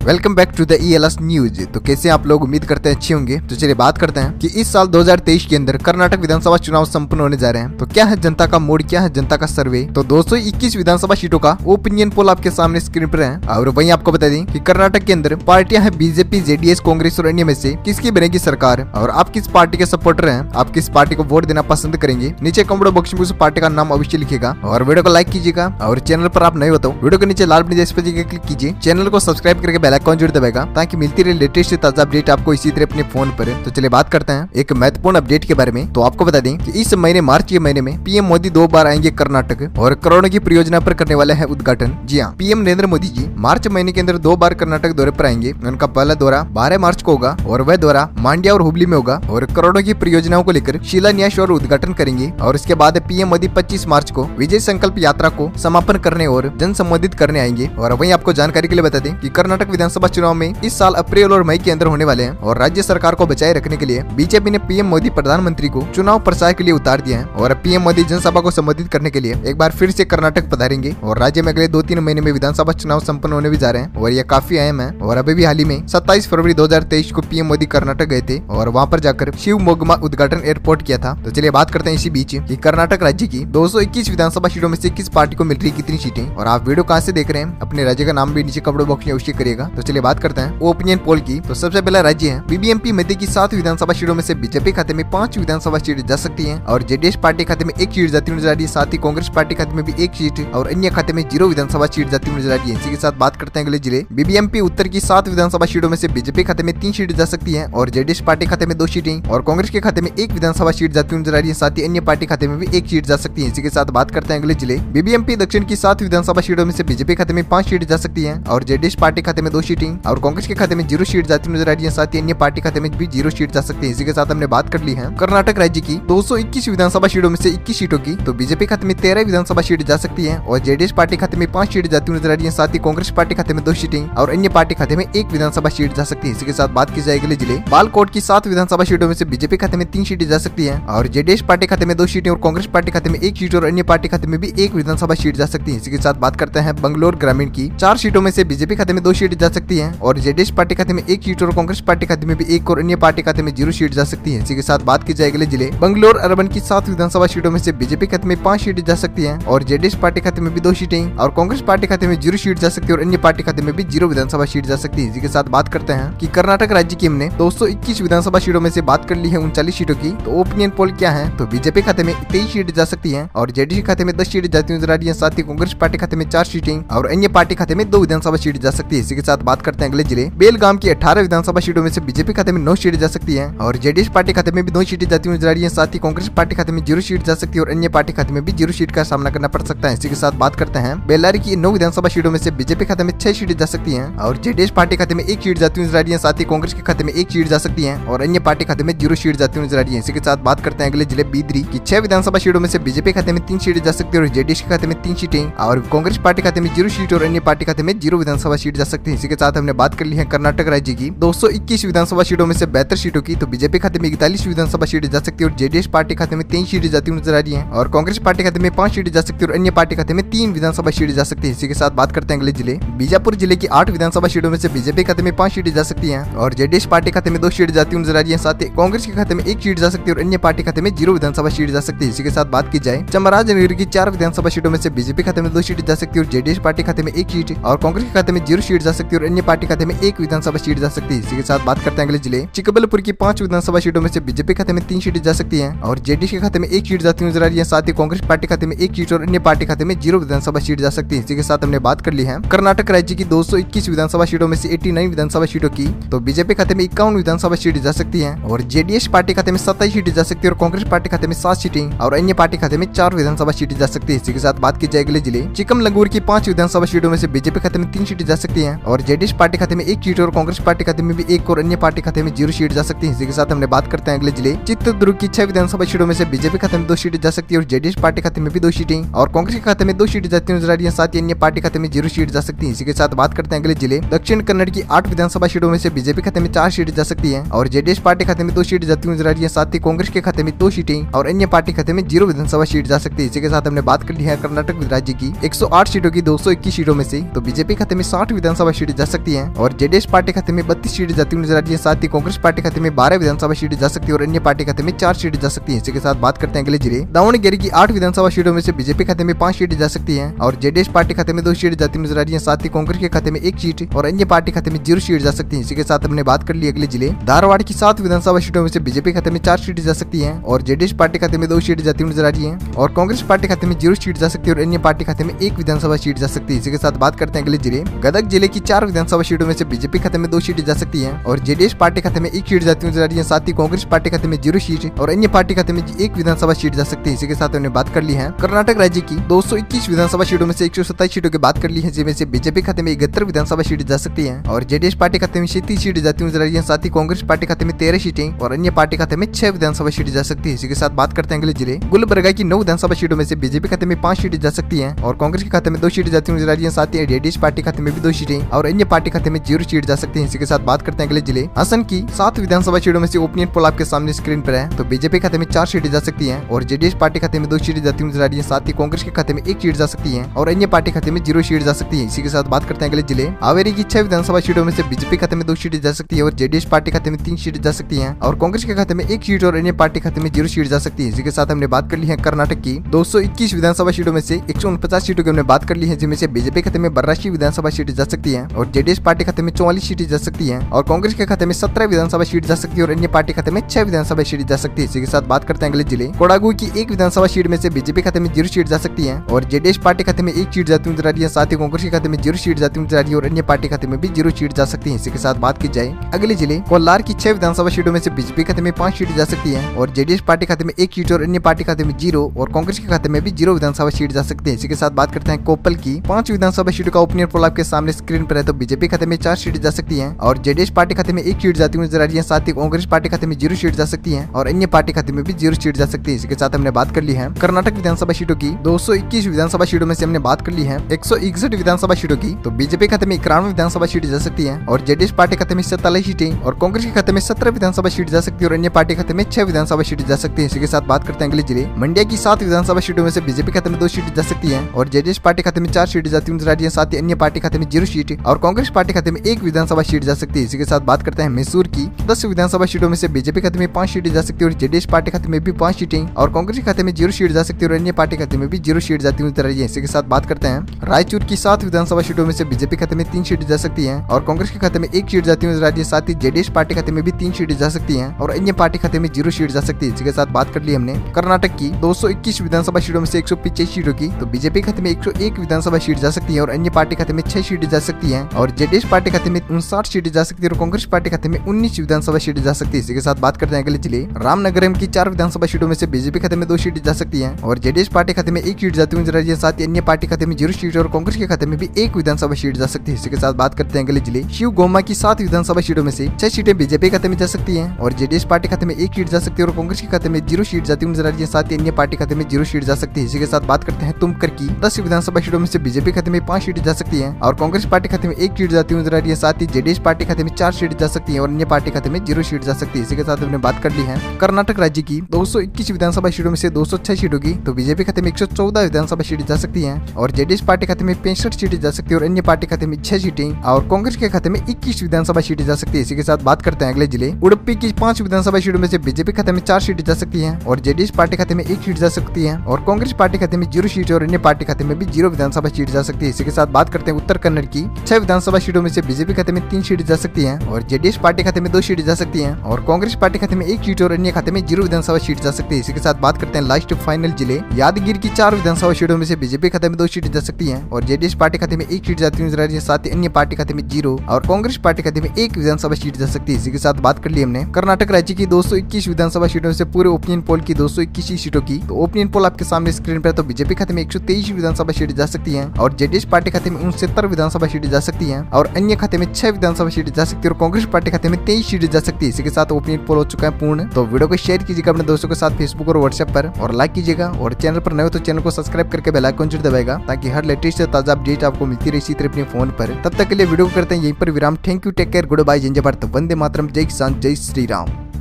Welcome back to the ELS news. तो कैसे आप लोग उम्मीद करते हैं अच्छे होंगे। तो चलिए बात करते हैं कि इस साल 2023 के अंदर कर्नाटक विधानसभा चुनाव संपन्न होने जा रहे हैं। तो क्या है जनता का मूड, क्या है जनता का सर्वे। तो 221 विधानसभा सीटों का ओपिनियन पोल आपके सामने स्क्रीन पर है। और वहीं आपको बता दें कि कर्नाटक के अंदर पार्टियां हैं बीजेपी, जेडीएस, कांग्रेस और अन्य में से किसकी बनेगी सरकार और आप किस पार्टी के सपोर्टर हैं, आप किस पार्टी को वोट देना पसंद करेंगे। नीचे कमेंट बॉक्स में उस पार्टी का नाम अवश्य लिखिएगा और वीडियो को लाइक कीजिएगा। और चैनल पर आप नए हो तो वीडियो के नीचे लाल बटन इस पर क्लिक कीजिए, चैनल को सब्सक्राइब करके बेल आइकन जरूर दबाएगा ताकि मिलती रहे लेटेस्ट ताजा अपडेट आपको इसी तरह अपने फोन पर। तो चलिए बात करते हैं एक महत्वपूर्ण अपडेट के बारे में। तो आपको बता दें कि इस महीने मार्च के महीने में पीएम मोदी 2 बार आएंगे कर्नाटक और करोड़ों की परियोजना पर करने वाले हैं उद्घाटन। जी हाँ, पीएम नरेंद्र मोदी जी मार्च महीने के अंदर 2 बार कर्नाटक दौरे पर आएंगे। उनका पहला दौरा 12 मार्च को होगा और वह दौरा मांड्या और हुबली में होगा और करोड़ों की परियोजनाओं को लेकर शिलान्यास और उद्घाटन करेंगे। और इसके बाद पीएम मोदी 25 मार्च को विजय संकल्प यात्रा को समापन करने और जन संबोधित करने आएंगे। और वहीं आपको जानकारी के लिए बता दें कि कर्नाटक विधानसभा चुनाव में इस साल अप्रैल और मई के अंदर होने वाले हैं और राज्य सरकार को बचाए रखने के लिए बीजेपी ने पीएम मोदी प्रधानमंत्री को चुनाव प्रचार के लिए उतार दिया है। और पीएम मोदी जनसभा को संबोधित करने के लिए एक बार फिर से कर्नाटक पधारेंगे और राज्य में अगले 2-3 महीने में विधानसभा चुनाव संपन्न होने भी जा रहे हैं और यह काफी अहम है। और अभी भी हाल ही में 27 फरवरी 2023 को पीएम मोदी कर्नाटक गए थे और वहां पर जाकर शिवमोग्गा उद्घाटन एयरपोर्ट किया था। तो चलिए बात करते हैं इसी बीच कि कर्नाटक राज्य की 221 विधानसभा सीटों में से किस पार्टी को मिल रही कितनी सीटें। और आप वीडियो कहां से देख रहे हैं, अपने राज्य का नाम भी नीचे कमेंट बॉक्स में अवश्य करिएगा। तो चलिए बात करते हैं ओपिनियन पोल की। तो सबसे पहला राज्य है बीबीएमपी मध्य की 7 विधानसभा सीटों में से बीजेपी खाते में 5 विधानसभा सीट जा सकती है और जेडीएस पार्टी खाते में 1 सीट जाती नजर आ रही है। साथ ही कांग्रेस पार्टी खाते में भी 1 सीट और अन्य खाते में 0 विधानसभा सीट जाती नजर आ रही है। इसी के साथ बात करते हैं अगले जिले बीबीएमपी उत्तर की 7 विधानसभा सीटों में से बीजेपी खाते में 3 सीट जा सकती है और जेडीएस पार्टी खाते में 2 सीटें और कांग्रेस के खाते में 1 विधानसभा सीट जाती नजर आ रही है। साथ ही अन्य पार्टी खाते में भी 1 सीट जा सकती है। इसी के साथ बात करते हैं अगले जिले बीबीएमपी दक्षिण की 7 विधानसभा सीटों में से बीजेपी खाते में 5 सीट जा सकती है और जेडीएस पार्टी खाते में 2 सीटें और कांग्रेस के खाते में 0 सीट जाती नजर आ रही है। साथ ही अन्य पार्टी खाते में भी 0 सीट जा सकती है। इसी के साथ हमने बात कर ली है कर्नाटक राज्य की 221 विधानसभा सीटों में से 21 सीटों की। तो बीजेपी खाते में 13 विधानसभा सीट जा सकती है और जेडीएस पार्टी खाते में 5 सीट जाती नजर आ रही है। साथ ही कांग्रेस पार्टी खाते में 2 सीटें और अन्य पार्टी खाते में 1 विधानसभा सीट जा सकती है। इसी के साथ बात की जाए अगले जिले बालकोट की 7 विधानसभा सीटों में से बीजेपी खाते में 3 सीटें जा सकती है और जेडीएस पार्टी खाते में 2 सीटें और कांग्रेस पार्टी खाते में 1 सीट और अन्य पार्टी खाते में भी 1 विधानसभा सीट जा सकती है। इसी के साथ बात करते हैं बंगलोर ग्रामीण की 4 सीटों में से बीजेपी खाते में 2 सीट जा सकती है और जेडीएस पार्टी खाते में 1 सीट और कांग्रेस पार्टी खाते में भी 1 और अन्य पार्टी खाते में 0 सीट जा सकती है। इसी के साथ बात की जाए अगले जिले बंगलोर अर्बन की 7 विधानसभा सीटों में से बीजेपी खाते में 5 सीटें जा सकती है और जेडीएस पार्टी खाते में भी 2 सीटें और कांग्रेस पार्टी खाते में 0 सीट जा सकती है और अन्य पार्टी खाते में भी 0 विधानसभा सीट जा सकती है। इसी के साथ बात करते हैं कि कर्नाटक राज्य की हमने 221 विधानसभा सीटों में से बात कर ली है 39 सीटों की। तो ओपिनियन पोल क्या है, तो बीजेपी खाते में 23 सीट जा सकती है और जेडीएस खाते में 10 सीट जाती नजर आ रही है। साथ ही कांग्रेस पार्टी खाते में 4 सीटें और अन्य पार्टी खाते में 2 विधानसभा सीट जा सकती है। इसी के साथ बात करते हैं अगले जिले बेलगाम की 18 विधानसभा सीटों में से बीजेपी खाते में 9 सीट जा सकती है और जेडीएस पार्टी खाते में भी 2 सीटें जाती नजर आ रही है। साथ ही कांग्रेस पार्टी खाते में 0 सीट जा सकती है और अन्य पार्टी खाते में भी 0 सीट का सामना करना पड़ सकता है। इसी के साथ बात करते हैं बेल्लारी की 9 विधानसभा सीटों में से बीजेपी खाते में 6 सीटें जा सकती है और जेडीएस पार्टी खाते में 1 सीट जाती नजर आ रही है। साथ ही कांग्रेस के खाते में 1 सीट जा सकती है और अन्य पार्टी खाते में 0 सीट जाती नजर आ रही है। इसी के साथ बात करते हैं अगले जिले बीदरी की 6 विधानसभा सीटों में से बीजेपी खाते में 3 सीटें जा सकती है और जेडीएस के खाते में 3 सीटें और कांग्रेस पार्टी खाते में 0 सीट और अन्य पार्टी खाते में 0 विधानसभा सीट जा सकती है। इसी के साथ हमने बात कर ली है कर्नाटक राज्य की 221 विधानसभा सीटों में से 72 सीटों की। तो बीजेपी खाते में 41 विधानसभा सीटें जा सकती है और जेडीएस पार्टी खाते में 3 सीटें जाती नजर आ रही है और कांग्रेस पार्टी खाते में 5 सीटें जा सकती है और अन्य पार्टी खाते में 3 विधानसभा सीटें जा सकती है। इसी के साथ बात करते हैं अगले जिले बीजापुर जिले की 8 विधानसभा सीटों में से बीजेपी खाते में 5 सीटें जा सकती है और जेडीएस पार्टी खाते में 2 सीटें जाती नजर आ रही है। साथ ही कांग्रेस के खाते में 1 सीट जा सकती है और अन्य पार्टी खाते में 0 विधानसभा सीट जा सकती है। इसी के साथ बात की जाए चामराजनगर की 4 विधानसभा सीटों में से बीजेपी खाते में 2 सीटें जा सकती है और जेडीएस पार्टी खाते में 1 सीट और कांग्रेस के खाते में 0 सीट जा सकती है और अन्य पार्टी खाते में 1 विधानसभा सीट जा सकती है। इसी के साथ बात करते हैं अगले जिले चिकबलपुर की 5 विधानसभा सीटों में से बीजेपी खाते में 3 सीटें जा सकती है और जेडीएस के खाते में 1 सीट जाती नजर आ रही है। साथ ही कांग्रेस पार्टी खाते में 1 सीट और अन्य पार्टी खाते में 0 विधानसभा सीट जा सकती है। इसी के साथ हमने बात कर ली है कर्नाटक राज्य की 221 विधानसभा सीटों में से 89 विधानसभा सीटों की। तो बीजेपी खाते में 51 विधानसभा सीट जा सकती है और जेडीएस पार्टी खाते में 27 सीटें जा सकती है और कांग्रेस पार्टी खाते में 7 सीटें और अन्य पार्टी खाते में 4 विधानसभा सीटें जा सकती है। इसी के साथ बात की जाए अगले जिले चिकमगलूर की 5 विधानसभा सीटों में से बीजेपी खाते में 3 सीटें जा सकती है और जेडीएस पार्टी खाते में 1 सीट और कांग्रेस पार्टी खाते में भी 1 और अन्य पार्टी खाते में 0 सीट जा सकती है। इसी के साथ हमने बात करते हैं अगले जिले चित्रदुर्ग की 6 विधानसभा सीटों में से बीजेपी खाते में 2 सीटें जा सकती है और जेडीएस पार्टी खाते में भी 2 सीटें और कांग्रेस के खाते में 2 सीटें जाती नजर आ रही है। साथ ही अन्य पार्टी खाते में 0 सीट जा सकती है। इसी के साथ बात करते हैं अगले जिले दक्षिण कन्नड़ की 8 विधानसभा सीटों में से बीजेपी खाते में 4 सीटें जा सकती है और जेडीएस पार्टी खाते में 2 सीटें जाती नजर आ रही है। साथ ही कांग्रेस के खाते में 2 सीटें और अन्य पार्टी खाते में 0 विधानसभा सीट जा सकती है। इसी के साथ हमने बात कर ली है कर्नाटक राज्य की 108 सीटों की 221 सीटों में से। तो बीजेपी खाते में 60 विधानसभा सीट जा सकती है और जेडीएस पार्टी खाते में 32 सीटें जाती हुई नजर आ रही है। साथ ही कांग्रेस पार्टी खाते में 12 विधानसभा सीटें जा सकती है और अन्य पार्टी खाते में 4 सीटें जा सकती है। इसी के साथ बात करते हैं अगले जिले दावणगेरे की 8 विधानसभा सीटों में से बीजेपी खाते में 5 सीटें जा सकती है और जेडीएस पार्टी खाते में 2 सीटें जाती नजर आ रही है। साथ ही कांग्रेस के खाते में 1 सीट और अन्य पार्टी खाते में 0 सीट जा सकती है। इसी के साथ हमने बात कर ली अगले जिले धारवाड़ की 7 विधानसभा सीटों में से बीजेपी खाते में 4 सीटें जा सकती है और जेडीएस पार्टी खाते में 2 सीटें जाती हुई नजर आ रही है और कांग्रेस पार्टी खाते में 0 सीट जा सकती है और अन्य पार्टी खाते में 1 विधानसभा सीट जा सकती है। इसी के साथ बात करते हैं अगले जिले गदग जिले की 4 विधानसभा सीटों में से बीजेपी खाते में 2 सीटें जा सकती है और जेडीएस पार्टी खाते में 1 सीट जाती हुई नजर आ रही है। साथ ही कांग्रेस पार्टी खाते में 0 सीट और अन्य पार्टी खाते में 1 विधानसभा सीट जा सकती है। इसी के साथ हमने बात कर ली है कर्नाटक राज्य की 221 विधानसभा सीटों में से 127 सीटों की बात कर ली है, जिनमें से बीजेपी खाते में 71 विधानसभा सीट जा सकती है और जेडीएस पार्टी खाते में 37 सीटें जाती हुई नजर आ रही है। साथ ही कांग्रेस पार्टी खाते में 13 सीटें और अन्य पार्टी खाते में 6 विधानसभा सीटें जा सकती है। इसी के साथ बात करते हैं अगले जिले गुलबर्गा की 9 विधानसभा सीटों में से बीजेपी खाते में 5 सीटें जा सकती है और कांग्रेस के खाते में 2 सीटें जाती हुई नजर आ रही है। साथ ही जेडीएस पार्टी खाते में भी 2 सीटें और अन्य पार्टी खाते में 0 सीट जा सकती है। इसी के साथ बात करते हैं अगले जिले असम की 7 विधानसभा सीटों में से ओपिनियन पोल आपके सामने स्क्रीन पर है। तो बीजेपी खाते में 4 सीटें जा सकती है और जेडीएस पार्टी खाते में 2 सीटें जाती हुई नजर आ रही है। साथ ही कांग्रेस के खाते में 1 सीट जा सकती है और अन्य पार्टी खाते में 0 सीट जा सकती है। इसी के साथ बात करते हैं अगले जिले हावेरी की 6 विधानसभा सीटों में से बीजेपी खाते में 2 सीटें जा सकती है और जेडीएस पार्टी खाते में 3 सीटें जा सकती है और कांग्रेस के खाते में 1 सीट और अन्य पार्टी खाते में 0 सीट जा सकती है। इसी के साथ हमने बात कर ली है कर्नाटक की 221 विधानसभा सीटों में से 149 सीटों की हमने बात कर ली है, जिनमें से बीजेपी खाते में 82 विधानसभा सीटें जा सकती है और जेडीएस पार्टी खाते में 44 सीटें जा सकती है और कांग्रेस के खाते में 17 विधानसभा सीट जा सकती है और अन्य पार्टी खाते में 6 विधानसभा सीट जा सकती है। इसी के साथ बात करते हैं अगले जिले कोडागु की 1 विधानसभा सीट में से बीजेपी खाते में 0 सीट जा सकती है और जेडीएस पार्टी खाते में 1 सीट जाती हुई नजर आ रही है। साथ ही कांग्रेस के खाते में 0 सीट जाती हुई नजर आ रही है और अन्य पार्टी खाते में भी 0 सीट जा सकती है। इसी के साथ बात की जाए अगले जिले कोलार की 6 विधानसभा सीटों में से बीजेपी खाते में 5 सीट जा सकती है और जेडीएस पार्टी खाते में 1 सीट और अन्य पार्टी खाते में 0 और कांग्रेस के खाते में भी 0 विधानसभा सीट जा सकती है। इसी के साथ बात करते हैं कोप्पल की 5 विधानसभा सीटों का ओपिनियन पोल आपके सामने स्क्रीन पर है। तो बीजेपी खाते में 4 सीट जा सकती है और जेडीएस पार्टी खाते में 1 सीट जाती हुई नजर आ रही है। साथ ही कांग्रेस पार्टी खाते में 0 सीट जा सकती है और अन्य पार्टी खाते में भी 0 सीट जा सकती है। इसके साथ हमने बात कर ली है कर्नाटक विधानसभा सीटों की 221 विधानसभा सीटों में से हमने बात कर ली है 161 विधानसभा सीटों की। तो बीजेपी खाते में 91 विधानसभा सीट जा सकती है और जेडीएस पार्टी खाते में 47 सीटें और कांग्रेस के खाते में 17 विधानसभा सीट जा सकती है और अन्य पार्टी खाते में 6 विधानसभा सीट जा सकती है। इसी के साथ बात करते हैं अगले जिले मंड्या की 7 विधानसभा सीटों में से बीजेपी खाते में 2 सीट जा सकती है और जेडीएस पार्टी खाते में 4 सीट जाती हुई नजर आ रही है। साथ ही अन्य पार्टी खाते में 0 सीट और कांग्रेस पार्टी खाते में 1 विधानसभा सीट जा सकती है। इसी के साथ बात करते हैं मैसूर की 10 विधानसभा सीटों में से बीजेपी खाते में 5 सीटें जा सकती है और जेडीएस पार्टी खाते में भी 5 सीटें और कांग्रेस के खाते में 0 सीट जा सकती है और अन्य पार्टी खाते में भी 0 सीट जाती हुई नजर आ रही है। इसी के साथ बात करते हैं रायचूर की 7 विधानसभा सीटों में से बीजेपी खाते में 3 सीटें जा सकती है और कांग्रेस के खाते में 1 सीट जाती हुई नजर आ रही है। साथ ही जेडीएस पार्टी खाते में भी 3 सीटें जा सकती है और अन्य पार्टी खाते में 0 सीट जा सकती है। इसी के साथ बात कर ली हमने कर्नाटक की 221 विधानसभा सीटों में से 185 सीटों की। तो बीजेपी खाते में 101 विधानसभा सीट जा सकती है और अन्य पार्टी खाते में 6 सीटें जा सकती है और जेडीएस पार्टी खाते में 59 सीटें जा सकती है और कांग्रेस पार्टी खाते में 19 विधानसभा सीटें जा सकती है। इसी के साथ बात करते हैं अगले जिले रामनगरम की 4 विधानसभा सीटों में से बीजेपी खाते में 2 सीटें जा सकती है और जेडीएस पार्टी खाते में 1 सीट जाती हुई नजर आ रही है। साथ ही अन्य पार्टी खाते में 0 सीट और कांग्रेस के खाते में भी 1 विधानसभा सीट जा सकती है। इसी के साथ बात करते हैं अगले जिले शिवगोमा की 7 विधानसभा सीटों में से 6 सीटें बीजेपी खाते में जा सकती है और जेडीएस पार्टी खाते में 1 सीट जा सकती है और कांग्रेस के खाते में 0 सीट जाती हुई नजर आ रही है। साथ ही अन्य पार्टी खाते में 0 सीट जा सकती है। इसी के साथ बात करते हैं तुमकर की 10 विधानसभा सीटों में से बीजेपी खाते में 5 सीटें जा सकती है और कांग्रेस पार्टी खाते में 1 सीट जाती हुई नजर आ रही है। साथ ही जेडीएस पार्टी खाते में 4 सीट जा सकती है और अन्य पार्टी खाते में 0 सीट जा सकती है। इसी के साथ हमने बात कर ली है कर्नाटक राज्य की 221 विधानसभा सीटों में से 206 सीटों की। तो बीजेपी खाते में 114 विधानसभा सीटें जा सकती है और जेडीएस पार्टी खाते में 65 सीटें जा सकती है और अन्य पार्टी खाते में 6 सीटें और कांग्रेस के खाते में 21 विधानसभा सीटें जा सकती है। इसी के साथ बात करते हैं अगले जिले उडुपी की 5 विधानसभा सीटों में से बीजेपी खाते में 4 सीटें जा सकती है और जेडीएस पार्टी खाते में 1 सीट जा सकती है और कांग्रेस पार्टी खाते में 0 सीट और अन्य पार्टी खाते में भी 0 विधानसभा सीट जा सकती है। इसी के साथ बात करते हैं उत्तर कन्नड़ की 6 विधानसभा सीटों में से बीजेपी खाते में 3 सीटें जा सकती है और जेडीएस पार्टी खाते में 2 सीटें जा सकती है और कांग्रेस पार्टी खाते में 1 सीट और अन्य खाते में 0 विधानसभा सीट जा सकती है। इसी के साथ बात करते हैं लास्ट फाइनल जिले यादगिरी की 4 विधानसभा सीटों में से बीजेपी खाते में 2 सीटें जा सकती है और जेडीएस पार्टी खाते में 1 सीट जाती हुई नजर आ रही है। साथ ही अन्य पार्टी खाते में 0 और कांग्रेस पार्टी खाते में 1 विधानसभा सीट जा सकती है। इसी के साथ बात कर ली हमने कर्नाटक राज्य की 221 विधानसभा सीटों से पूरे ओपिनियन पोल की 221 सीटों की। तो ओपिनियन पोल आपके सामने स्क्रीन पर है। तो बीजेपी खाते में 123 विधानसभा सीटें जा सकती है और जेडीएस पार्टी खाते में 69 विधानसभा सीटें जा सकती है और अन्य खाते में 6 विधानसभा सीटें जा सकती है और कांग्रेस पार्टी खाते में 23 सीटें जा सकती है। इसी के साथ ओपिनियन पोल हो चुका है पूर्ण। तो वीडियो को शेयर कीजिएगा अपने दोस्तों के साथ फेसबुक और व्हाट्सएप पर और लाइक कीजिएगा और चैनल पर नए हो तो चैनल को सब्सक्राइब करके बेल आइकन जरूर दबाएगा ताकि हर लेटेस्ट ताजा अपडेट आपको मिलती रहे इसी तरह अपने फोन पर। तब तक के लिए वीडियो को करते हैं यहीं पर विराम। Thank you, take care, good bye, जय भारत, वंदे मातरम, जय किसान, जय श्री राम।